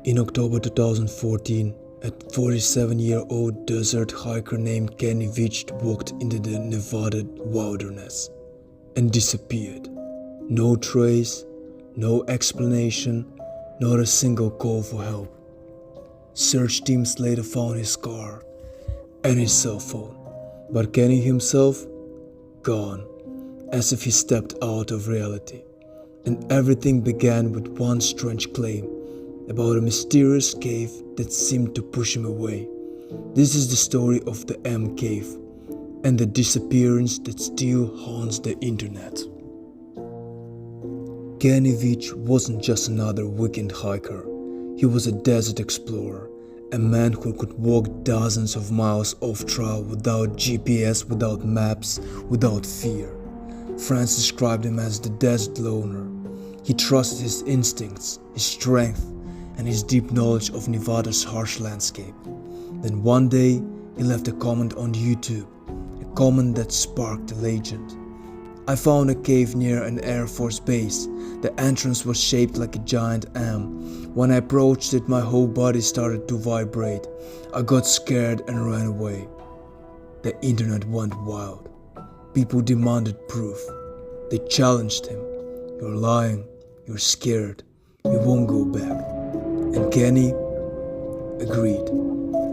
In October 2014, a 47-year-old desert hiker named Kenny Veach walked into the Nevada wilderness and disappeared. No trace, no explanation, not a single call for help. Search teams later found his car and his cell phone, but Kenny himself, gone, as if he stepped out of reality. And everything began with one strange claim about a mysterious cave that seemed to push him away. This is the story of the M Cave and the disappearance that still haunts the internet. Kenny Veach wasn't just another weekend hiker. He was a desert explorer, a man who could walk dozens of miles off trail without GPS, without maps, without fear. Friends described him as the desert loner. He trusted his instincts, his strength, and his deep knowledge of Nevada's harsh landscape. Then one day, he left a comment on YouTube, a comment that sparked a legend. I found a cave near an Air Force base. The entrance was shaped like a giant M. When I approached it, my whole body started to vibrate. I got scared and ran away. The internet went wild. People demanded proof. They challenged him. You're lying. You're scared. You won't go back. And Kenny agreed.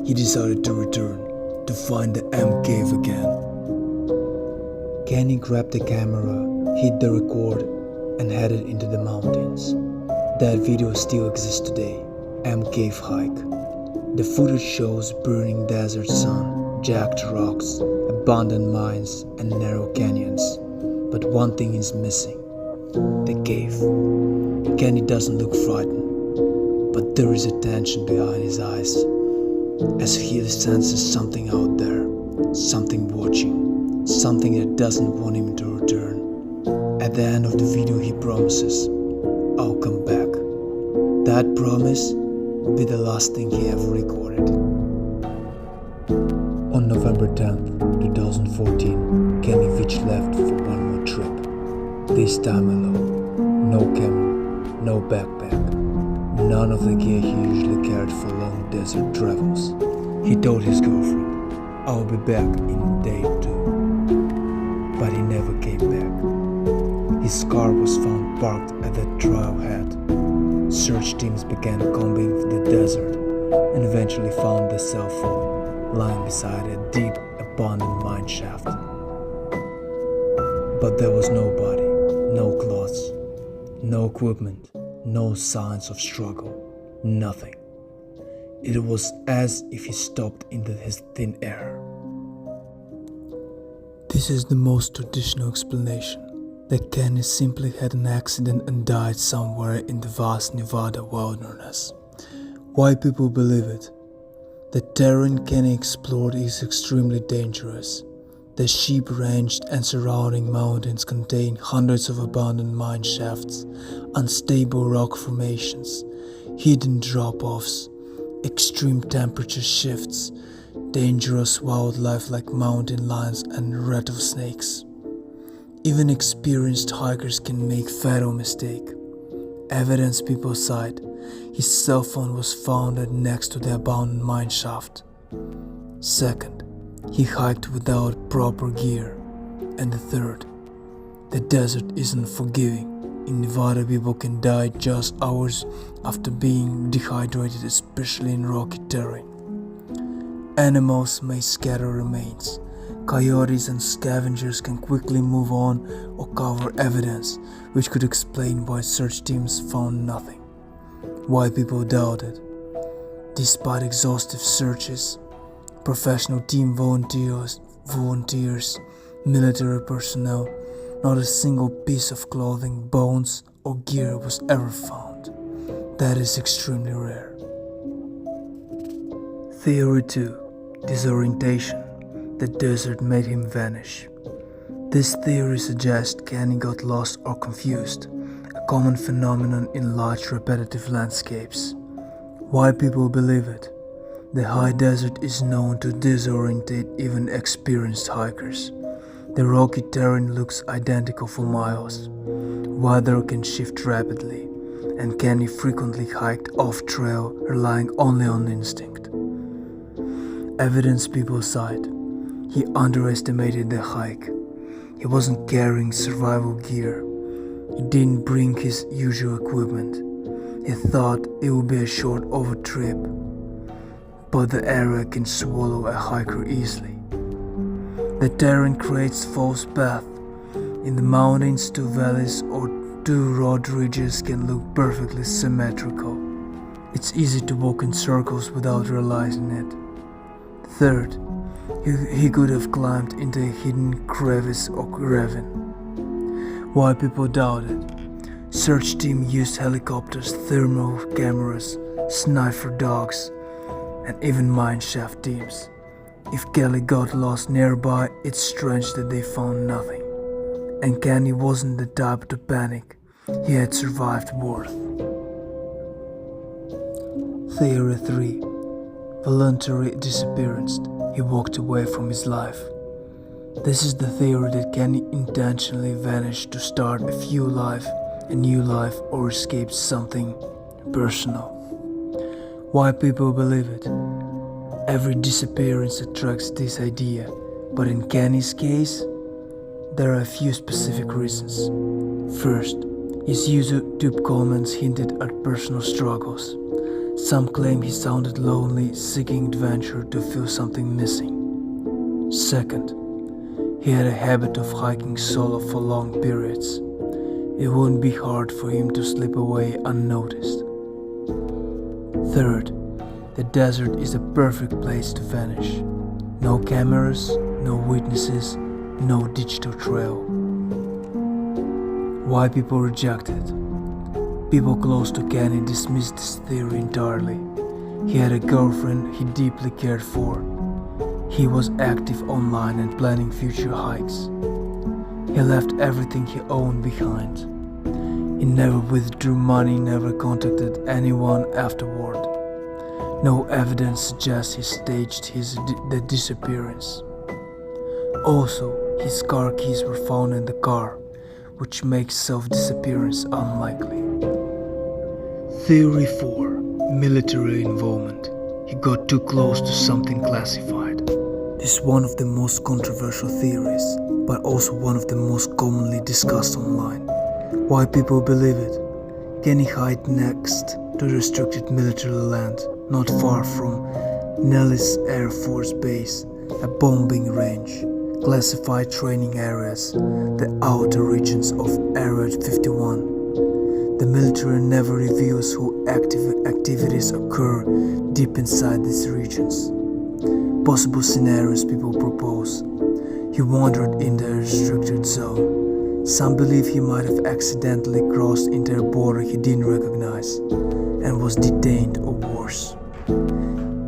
He decided to return, to find the M cave again. Kenny grabbed the camera, hit the record, and headed into the mountains. That video still exists today, M Cave Hike. The footage shows burning desert sun, jagged rocks, abandoned mines, and narrow canyons. But one thing is missing, the cave. Kenny doesn't look frightened, but there is a tension behind his eyes, as if he senses something out there, something watching, something that doesn't want him to return. At the end of the video he promises, I'll come back. That promise will be the last thing he ever recorded. On November 10th, 2014, Kenny Veach left for one more trip. This time alone. No camera, no backpack, none of the gear he usually carried for long desert travels. He told his girlfriend, I'll be back in a day or two. But he never came back. His car was found parked at the trailhead. Search teams began combing the desert and eventually found the cell phone lying beside a deep, abandoned mine shaft. But there was nobody, no clothes, no equipment, no signs of struggle, nothing. It was as if he stopped into his thin air. This is the most traditional explanation, that Kenny simply had an accident and died somewhere in the vast Nevada wilderness. Why people believe it? The terrain Kenny explored is extremely dangerous. The sheep range and surrounding mountains contain hundreds of abandoned mine shafts, unstable rock formations, hidden drop-offs, extreme temperature shifts, dangerous wildlife like mountain lions and rattlesnakes. Even experienced hikers can make fatal mistake. Evidence people cite, his cell phone was found next to the abandoned mine shaft. Second, he hiked without proper gear. And the third, the desert isn't forgiving. In Nevada, people can die just hours after being dehydrated, especially in rocky terrain. Animals may scatter remains. Coyotes and scavengers can quickly move on or cover evidence, which could explain why search teams found nothing. Why people doubted. Despite exhaustive searches, professional team volunteers, military personnel, not a single piece of clothing, bones, or gear was ever found. That is extremely rare. Theory 2. Disorientation. The desert made him vanish. This theory suggests Kenny got lost or confused, a common phenomenon in large repetitive landscapes. Why people believe it? The high desert is known to disorientate even experienced hikers. The rocky terrain looks identical for miles. Weather can shift rapidly, and Kenny frequently hiked off-trail, relying only on instinct. Evidence people cite: he underestimated the hike. He wasn't carrying survival gear. He didn't bring his usual equipment. He thought it would be a short over trip, but the area can swallow a hiker easily. The terrain creates false paths. In the mountains, two valleys or two road ridges can look perfectly symmetrical. It's easy to walk in circles without realizing it. Third, he could have climbed into a hidden crevice or ravine. Why people doubted: search team used helicopters, thermal cameras, sniper dogs, and even mineshaft teams. If Kelly got lost nearby, it's strange that they found nothing. And Kenny wasn't the type to panic. He had survived worse. Theory 3. Voluntary disappearance. He walked away from his life. This is the theory that Kenny intentionally vanished to start a new life, or escape something personal. Why people believe it? Every disappearance attracts this idea, but in Kenny's case, there are a few specific reasons. First, his YouTube comments hinted at personal struggles. Some claim he sounded lonely, seeking adventure to feel something missing. Second, he had a habit of hiking solo for long periods. It wouldn't be hard for him to slip away unnoticed. Third, the desert is the perfect place to vanish. No cameras, no witnesses, no digital trail. Why people reject it? People close to Kenny dismissed this theory entirely. He had a girlfriend he deeply cared for. He was active online and planning future hikes. He left everything he owned behind. He never withdrew money, never contacted anyone afterward. No evidence suggests he staged the disappearance. Also, his car keys were found in the car, which makes self-disappearance unlikely. Theory 4. Military involvement. He got too close to something classified. This is one of the most controversial theories, but also one of the most commonly discussed online. Why people believe it? Kenny hiked next to restricted military land, not far from Nellis Air Force Base, a bombing range, classified training areas, the outer regions of Area 51. The military never reveals who activities occur deep inside these regions. Possible scenarios people propose: he wandered in the restricted zone. Some believe he might have accidentally crossed into a border he didn't recognize and was detained or worse.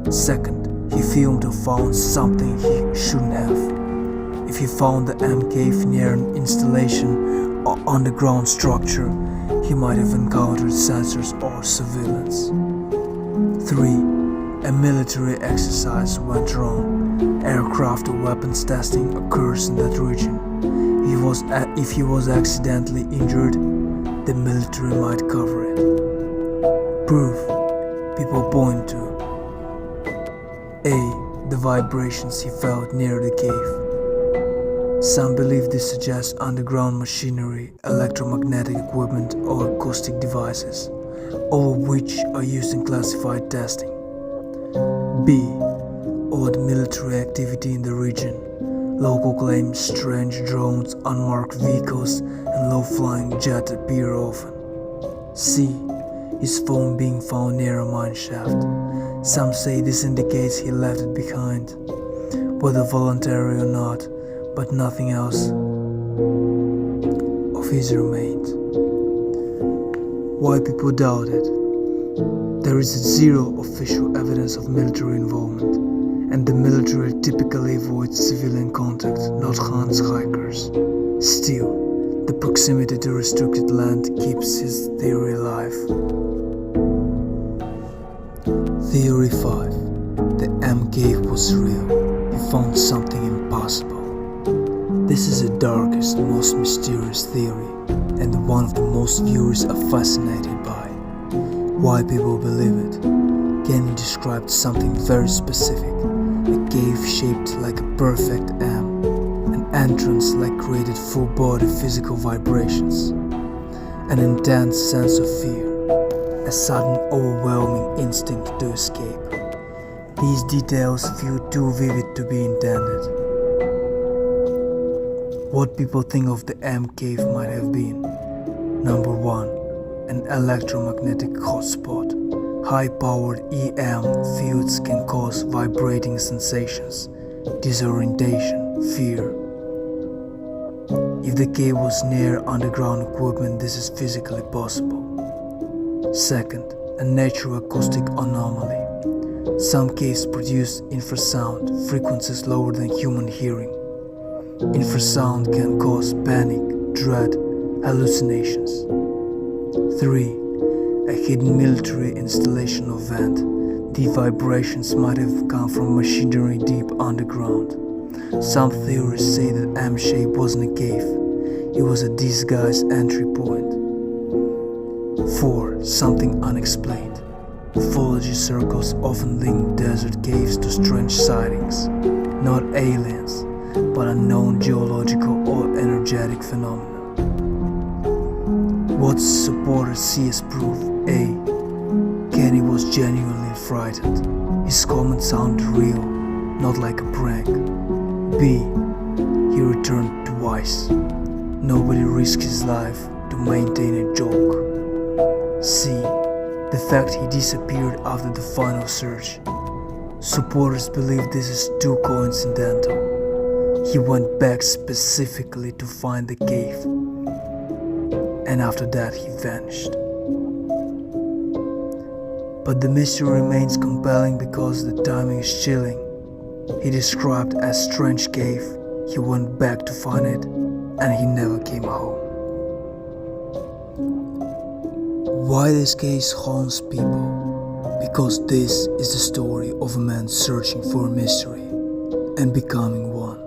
Second, he filmed or found something he shouldn't have. If he found the M cave near an installation or underground structure, he might have encountered sensors or surveillance. 3. A military exercise went wrong. Aircraft or weapons testing occurs in that region. If he was accidentally injured, the military might cover it. Proof. People point to: A. The vibrations he felt near the cave. Some believe this suggests underground machinery, electromagnetic equipment, or acoustic devices, all of which are used in classified testing. B. Odd military activity in the region. Local claims strange drones, unmarked vehicles, and low-flying jet appear often. C. His phone being found near a mine shaft. Some say this indicates he left it behind, whether voluntary or not, but nothing else of his remained. Why people doubt it? There is zero official evidence of military involvement, and the military typically avoids civilian contact, not hunts hikers. Still, the proximity to restricted land keeps his theory alive. Theory 5. The M cave was real. He found something impossible. This is the darkest, most mysterious theory, and one of the most viewers are fascinated by. Why people believe it? Kenny described something very specific, a cave shaped like a perfect M, an entrance like created full-body physical vibrations, an intense sense of fear, a sudden overwhelming instinct to escape. These details feel too vivid to be intended. What people think of the M cave might have been: Number 1. An electromagnetic hotspot. High-powered EM fields can cause vibrating sensations, disorientation, fear. If the cave was near underground equipment, this is physically possible. Second, a natural acoustic anomaly. Some caves produce infrasound, frequencies lower than human hearing. Infrasound can cause panic, dread, hallucinations. 3. A hidden military installation or vent. The vibrations might have come from machinery deep underground. Some theories say that M shape wasn't a cave, it was a disguised entry point. 4. Something unexplained. Ufology circles often link desert caves to strange sightings, not aliens, but unknown geological or energetic phenomena. What supporters see as proof? A. Kenny was genuinely frightened. His comments sounded real, not like a prank. B. He returned twice. Nobody risked his life to maintain a joke. C. The fact he disappeared after the final search. Supporters believe this is too coincidental. He went back specifically to find the cave, and after that he vanished. But the mystery remains compelling because the timing is chilling. He described as strange cave, he went back to find it, and he never came home. Why this case haunts people? Because this is the story of a man searching for a mystery and becoming one.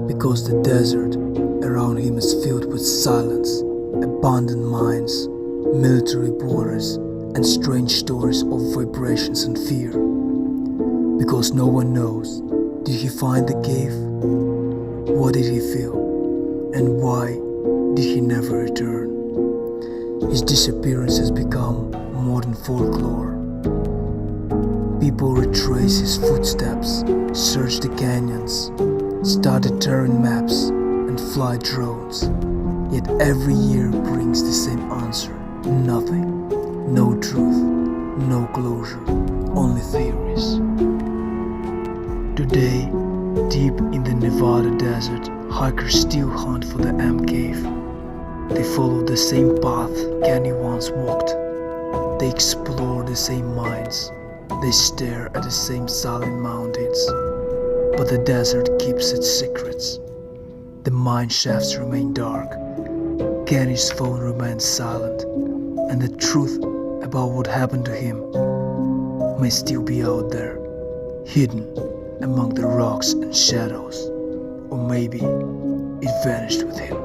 Because the desert around him is filled with silence, abandoned mines, military borders, and strange stories of vibrations and fear. Because no one knows, did he find the cave? What did he feel? And why did he never return? His disappearance has become modern folklore. People retrace his footsteps, search the canyons, study terrain maps, and fly drones. Yet every year brings the same answer: nothing. No truth, no closure, only theories. Today, deep in the Nevada desert, hikers still hunt for the M cave. They follow the same path Kenny once walked. They explore the same mines. They stare at the same silent mountains. But the desert keeps its secrets. The mine shafts remain dark. Kenny's phone remains silent. And the truth about what happened to him may still be out there, hidden among the rocks and shadows. Or maybe it vanished with him.